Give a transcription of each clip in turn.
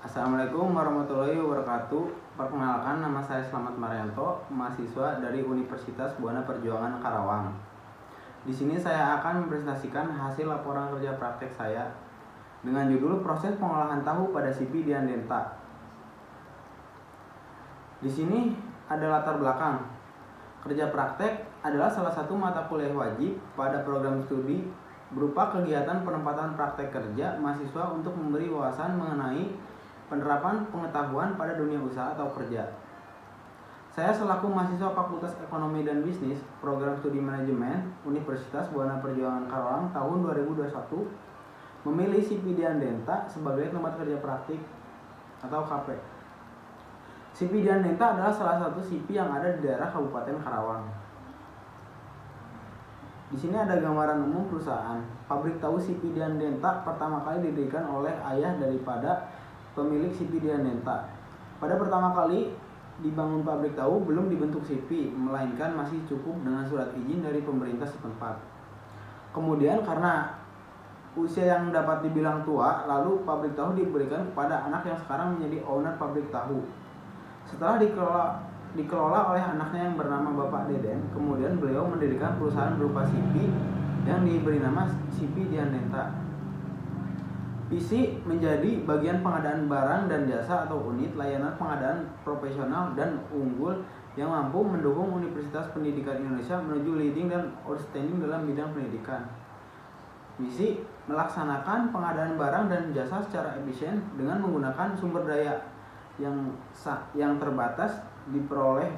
Assalamualaikum warahmatullahi wabarakatuh. Perkenalkan, nama saya Slamet Marianto, mahasiswa dari Universitas Buana Perjuangan Karawang. Di sini saya akan mempresentasikan hasil laporan kerja praktek saya dengan judul proses pengolahan tahu pada Sipi di Andenta. Di sini ada latar belakang. Kerja praktek adalah salah satu mata kuliah wajib pada program studi berupa kegiatan penempatan praktek kerja mahasiswa untuk memberi wawasan mengenai penerapan pengetahuan pada dunia usaha atau kerja. Saya selaku mahasiswa Fakultas Ekonomi dan Bisnis, Program Studi Manajemen, Universitas Buana Perjuangan Karawang tahun 2021, memilih Sipi di Andenta sebagai tempat kerja praktik atau KP. Sipi di Andenta adalah salah satu Sipi yang ada di daerah Kabupaten Karawang. Di sini ada gambaran umum perusahaan. Pabrik tahu Sipi di Andenta pertama kali didirikan oleh ayah daripada pemilik Sipi di Andenta. Pada pertama kali dibangun pabrik tahu belum dibentuk Sipi, melainkan masih cukup dengan surat izin dari pemerintah setempat. Kemudian karena usia yang dapat dibilang tua, lalu pabrik tahu diberikan kepada anak yang sekarang menjadi owner pabrik tahu. Setelah dikelola oleh anaknya yang bernama Bapak Deden, kemudian beliau mendirikan perusahaan berupa Sipi yang diberi nama Sipi di Andenta. Visi menjadi bagian pengadaan barang dan jasa atau unit layanan pengadaan profesional dan unggul yang mampu mendukung Universitas Pendidikan Indonesia menuju leading dan outstanding dalam bidang pendidikan. Misi melaksanakan pengadaan barang dan jasa secara efisien dengan menggunakan sumber daya yang terbatas diperoleh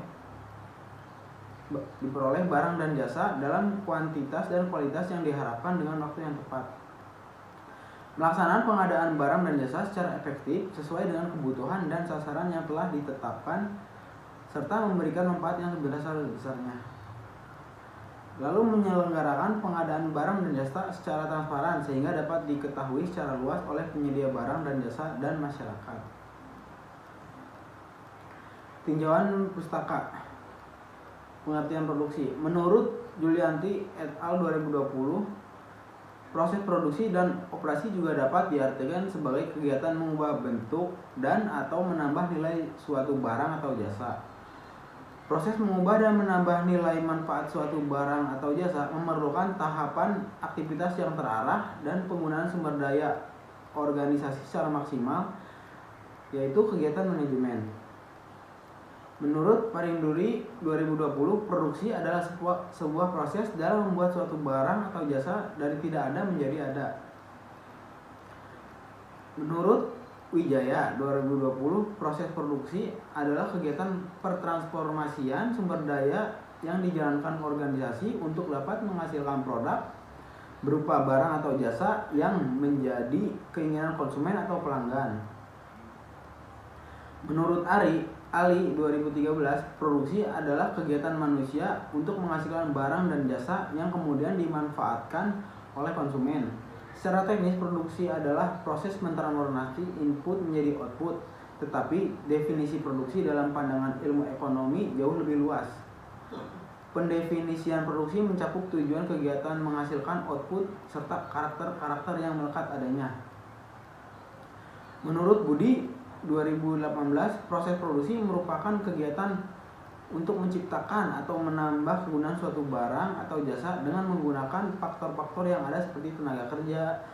barang dan jasa dalam kuantitas dan kualitas yang diharapkan dengan waktu yang tepat. Melaksanaan pengadaan barang dan jasa secara efektif sesuai dengan kebutuhan dan sasaran yang telah ditetapkan serta memberikan manfaat yang sebesar-besarnya. Lalu menyelenggarakan pengadaan barang dan jasa secara transparan sehingga dapat diketahui secara luas oleh penyedia barang dan jasa dan masyarakat. Tinjauan pustaka pengertian produksi. Menurut Julianti et al. 2020, proses produksi dan operasi juga dapat diartikan sebagai kegiatan mengubah bentuk dan atau menambah nilai suatu barang atau jasa. Proses mengubah dan menambah nilai manfaat suatu barang atau jasa memerlukan tahapan aktivitas yang terarah dan penggunaan sumber daya organisasi secara maksimal, yaitu kegiatan manajemen. Menurut Parinduri 2020, produksi adalah sebuah proses dalam membuat suatu barang atau jasa dari tidak ada menjadi ada. Menurut Wijaya 2020, proses produksi adalah kegiatan pertransformasian sumber daya yang dijalankan organisasi untuk dapat menghasilkan produk berupa barang atau jasa yang menjadi keinginan konsumen atau pelanggan. Menurut Ali 2013, produksi adalah kegiatan manusia untuk menghasilkan barang dan jasa yang kemudian dimanfaatkan oleh konsumen. Secara teknis, produksi adalah proses mentransformasi input menjadi output, tetapi definisi produksi dalam pandangan ilmu ekonomi jauh lebih luas. Pendefinisian produksi mencakup tujuan kegiatan menghasilkan output serta karakter-karakter yang melekat adanya. Menurut Budi 2018, proses produksi merupakan kegiatan untuk menciptakan atau menambah kegunaan suatu barang atau jasa dengan menggunakan faktor-faktor yang ada seperti tenaga kerja,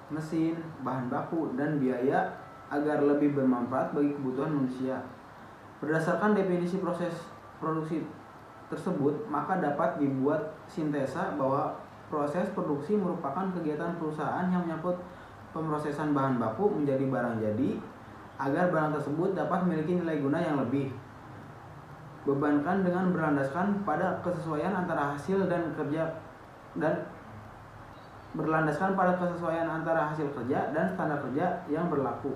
mesin, bahan baku, dan biaya agar lebih bermanfaat bagi kebutuhan manusia. Berdasarkan definisi proses produksi tersebut, maka dapat dibuat sintesa bahwa proses produksi merupakan kegiatan perusahaan yang menyangkut pemrosesan bahan baku menjadi barang jadi agar barang tersebut dapat memiliki nilai guna yang lebih. Bebankan dengan berlandaskan pada kesesuaian antara hasil dan kerja dan standar kerja yang berlaku.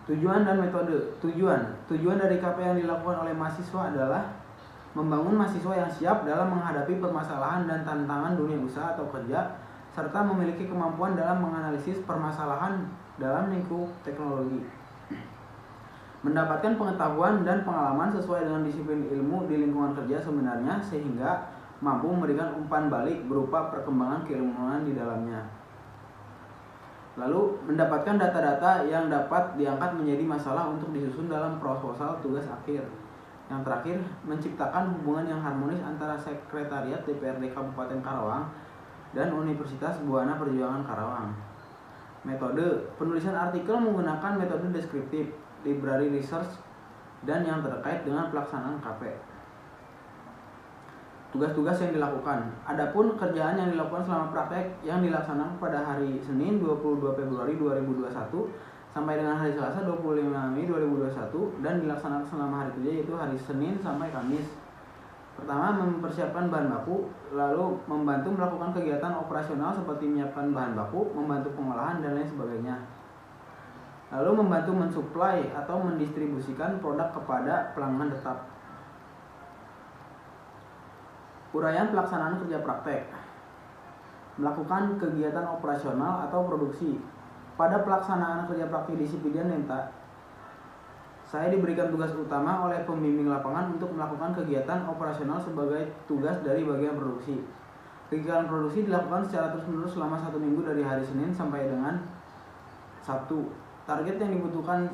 Tujuan dan metode. Tujuan dari KP yang dilakukan oleh mahasiswa adalah membangun mahasiswa yang siap dalam menghadapi permasalahan dan tantangan dunia usaha atau kerja serta memiliki kemampuan dalam menganalisis permasalahan dalam lingkup teknologi. Mendapatkan pengetahuan dan pengalaman sesuai dengan disiplin ilmu di lingkungan kerja sebenarnya sehingga mampu memberikan umpan balik berupa perkembangan keilmuan di dalamnya. Lalu mendapatkan data-data yang dapat diangkat menjadi masalah untuk disusun dalam proposal tugas akhir. Yang terakhir, menciptakan hubungan yang harmonis antara Sekretariat DPRD Kabupaten Karawang dan Universitas Buana Perjuangan Karawang. Metode penulisan artikel menggunakan metode deskriptif, library research, dan yang terkait dengan pelaksanaan KP. Tugas-tugas yang dilakukan. Adapun kerjaan yang dilakukan selama praktek yang dilaksanakan pada hari Senin 22 Februari 2021 sampai dengan hari Selasa 25 Mei 2021 dan dilaksanakan selama hari kerja yaitu hari Senin sampai Kamis. Pertama, mempersiapkan bahan baku, lalu membantu melakukan kegiatan operasional seperti menyiapkan bahan baku, membantu pengolahan dan lain sebagainya. Lalu membantu mensuplai atau mendistribusikan produk kepada pelanggan tetap. Uraian pelaksanaan kerja praktek. Melakukan kegiatan operasional atau produksi. Pada pelaksanaan kerja praktek di Sipidian Denta, saya diberikan tugas utama oleh pembimbing lapangan untuk melakukan kegiatan operasional sebagai tugas dari bagian produksi. Kegiatan produksi dilakukan secara terus-menerus selama 1 minggu dari hari Senin sampai dengan Sabtu. Target yang dibutuhkan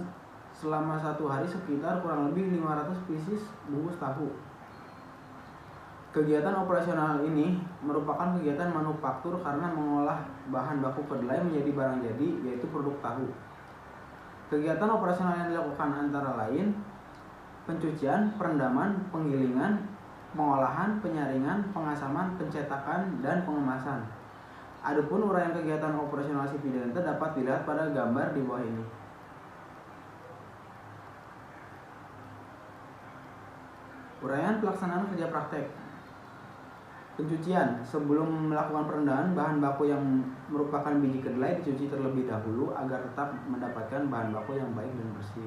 selama 1 hari sekitar kurang lebih 500 pieces bungkus tahu. Kegiatan operasional ini merupakan kegiatan manufaktur karena mengolah bahan baku kedelai menjadi barang jadi, yaitu produk tahu. Kegiatan operasional yang dilakukan antara lain pencucian, perendaman, penggilingan, pengolahan, penyaringan, pengasaman, pencetakan, dan pengemasan. Adapun uraian kegiatan operasional Sipidian Denta dapat dilihat pada gambar di bawah ini. Uraian pelaksanaan kerja praktek. Pencucian. Sebelum melakukan perendaman, bahan baku yang merupakan biji kedelai dicuci terlebih dahulu agar tetap mendapatkan bahan baku yang baik dan bersih.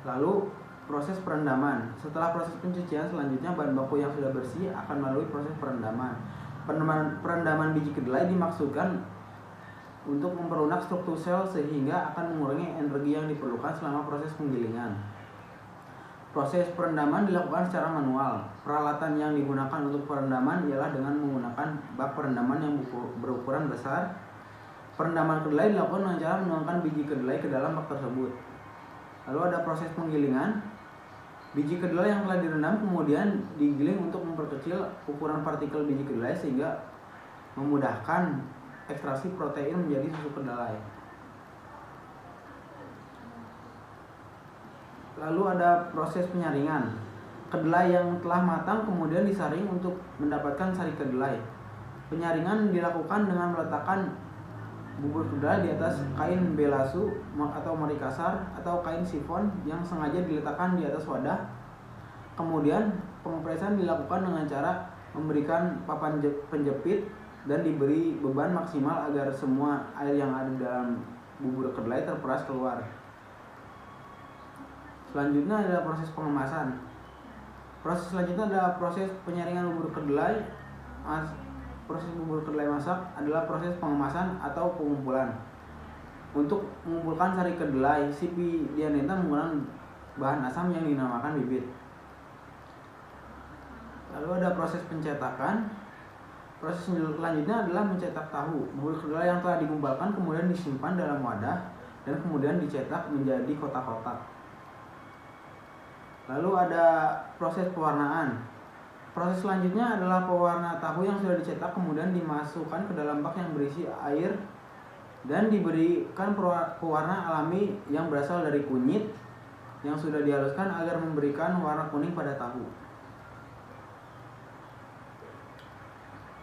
Lalu proses perendaman. Setelah proses pencucian, selanjutnya bahan baku yang sudah bersih akan melalui proses perendaman. Perendaman biji kedelai dimaksudkan untuk memperlunak struktur sel sehingga akan mengurangi energi yang diperlukan selama proses penggilingan. Proses perendaman dilakukan secara manual. Peralatan yang digunakan untuk perendaman ialah dengan menggunakan bak perendaman yang berukuran besar. Perendaman kedelai dilakukan dengan cara menuangkan biji kedelai ke dalam bak tersebut. Lalu ada proses penggilingan. Biji kedelai yang telah direndam kemudian digiling untuk memperkecil ukuran partikel biji kedelai sehingga memudahkan ekstraksi protein menjadi susu kedelai. Lalu ada proses penyaringan. Kedelai yang telah matang kemudian disaring untuk mendapatkan sari kedelai. Penyaringan dilakukan dengan meletakkan bubur kedelai di atas kain belasu atau marikasar atau kain sifon yang sengaja diletakkan di atas wadah. Kemudian pengepresan dilakukan dengan cara memberikan papan penjepit dan diberi beban maksimal agar semua air yang ada dalam bubur kedelai terperas keluar. Selanjutnya adalah proses pengemasan. Proses selanjutnya adalah proses penyaringan bubur kedelai. Proses bubur kedelai masak adalah proses pengemasan atau pengumpulan. Untuk mengumpulkan sari kedelai, Sipidian Denta menggunakan bahan asam yang dinamakan bibit. Lalu ada proses pencetakan. Proses selanjutnya adalah mencetak tahu. Bubur kedelai yang telah digumpalkan kemudian disimpan dalam wadah dan kemudian dicetak menjadi kotak-kotak. Lalu ada proses pewarnaan. Proses selanjutnya adalah pewarna tahu yang sudah dicetak kemudian dimasukkan ke dalam bak yang berisi air dan diberikan pewarna alami yang berasal dari kunyit yang sudah dihaluskan agar memberikan warna kuning pada tahu.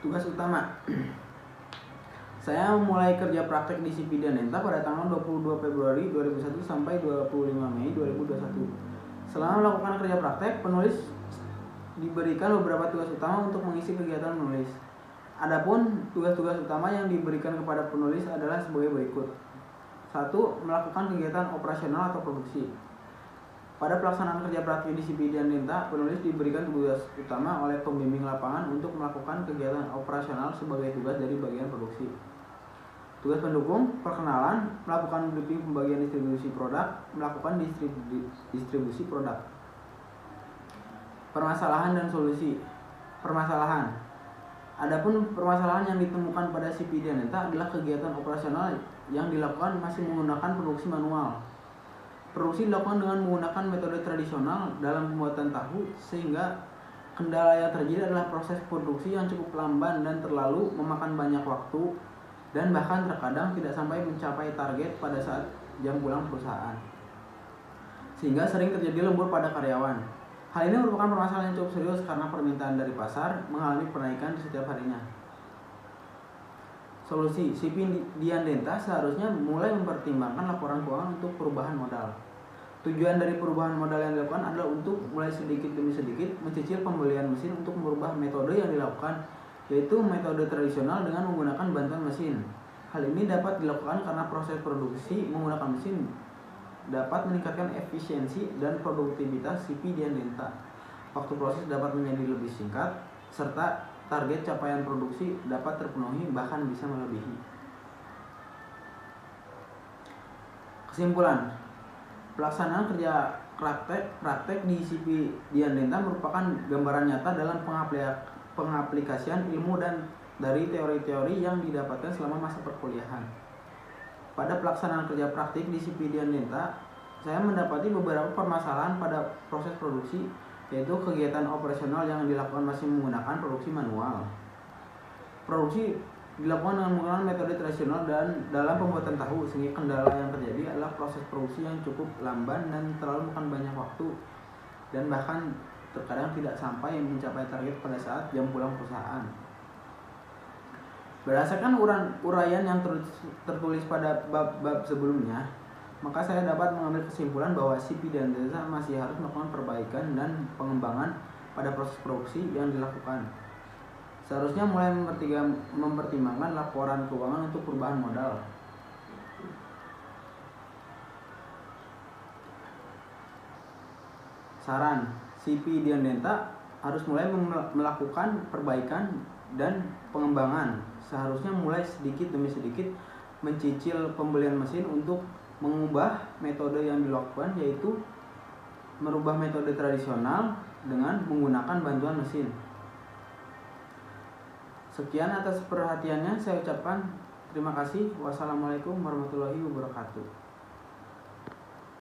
Tugas utama. Saya memulai kerja praktek di Sipidian Denta pada tanggal 22 Februari 2001 sampai 25 Mei 2021. Selama melakukan kerja praktek, penulis diberikan beberapa tugas utama untuk mengisi kegiatan menulis. Adapun tugas-tugas utama yang diberikan kepada penulis adalah sebagai berikut. 1. Melakukan kegiatan operasional atau produksi. Pada pelaksanaan kerja praktik di Sipidian Denta, penulis diberikan tugas utama oleh pembimbing lapangan untuk melakukan kegiatan operasional sebagai tugas dari bagian produksi. Tugas pendukung, perkenalan, melakukan briefing pembagian distribusi produk, melakukan distribusi produk. Permasalahan dan solusi. Permasalahan. Adapun permasalahan yang ditemukan pada CP Dianenta adalah kegiatan operasional yang dilakukan masih menggunakan produksi manual. Produksi dilakukan dengan menggunakan metode tradisional dalam pembuatan tahu, sehingga kendala yang terjadi adalah proses produksi yang cukup lamban dan terlalu memakan banyak waktu, dan bahkan terkadang tidak sampai mencapai target pada saat jam pulang perusahaan, sehingga sering terjadi lembur pada karyawan. Hal ini merupakan permasalahan yang cukup serius karena permintaan dari pasar mengalami penaikan di setiap harinya. Solusi, CP Dianenta seharusnya mulai mempertimbangkan laporan keuangan untuk perubahan modal. Tujuan dari perubahan modal yang dilakukan adalah untuk mulai sedikit demi sedikit mencicil pembelian mesin untuk merubah metode yang dilakukan, yaitu metode tradisional dengan menggunakan bantuan mesin. Hal ini dapat dilakukan karena proses produksi menggunakan mesin dapat meningkatkan efisiensi dan produktivitas CP Dianenta. Waktu proses dapat menjadi lebih singkat, serta target capaian produksi dapat terpenuhi bahkan bisa melebihi. Kesimpulan, pelaksanaan kerja praktek di CP Dianenta merupakan gambaran nyata dalam pengaplikasian ilmu dan dari teori-teori yang didapatkan selama masa perkuliahan. Pada pelaksanaan kerja praktik di CP Dianenta, saya mendapati beberapa permasalahan pada proses produksi, yaitu kegiatan operasional yang dilakukan masih menggunakan produksi manual. Produksi dilakukan dengan menggunakan metode tradisional dan dalam pembuatan tahu, sehingga kendala yang terjadi adalah proses produksi yang cukup lamban dan terlalu makan banyak waktu, dan bahkan terkadang tidak sampai mencapai target pada saat jam pulang perusahaan. Berdasarkan uraian yang tertulis pada bab-bab sebelumnya, maka saya dapat mengambil kesimpulan bahwa CP Dianenta masih harus melakukan perbaikan dan pengembangan pada proses produksi yang dilakukan. Seharusnya mulai mempertimbangkan laporan keuangan untuk perubahan modal. Saran, CP Dianenta harus mulai melakukan perbaikan dan pengembangan. Seharusnya mulai sedikit demi sedikit mencicil pembelian mesin untuk mengubah metode yang dilakukan, yaitu merubah metode tradisional dengan menggunakan bantuan mesin. Sekian atas perhatiannya, saya ucapkan terima kasih. Wassalamualaikum warahmatullahi wabarakatuh.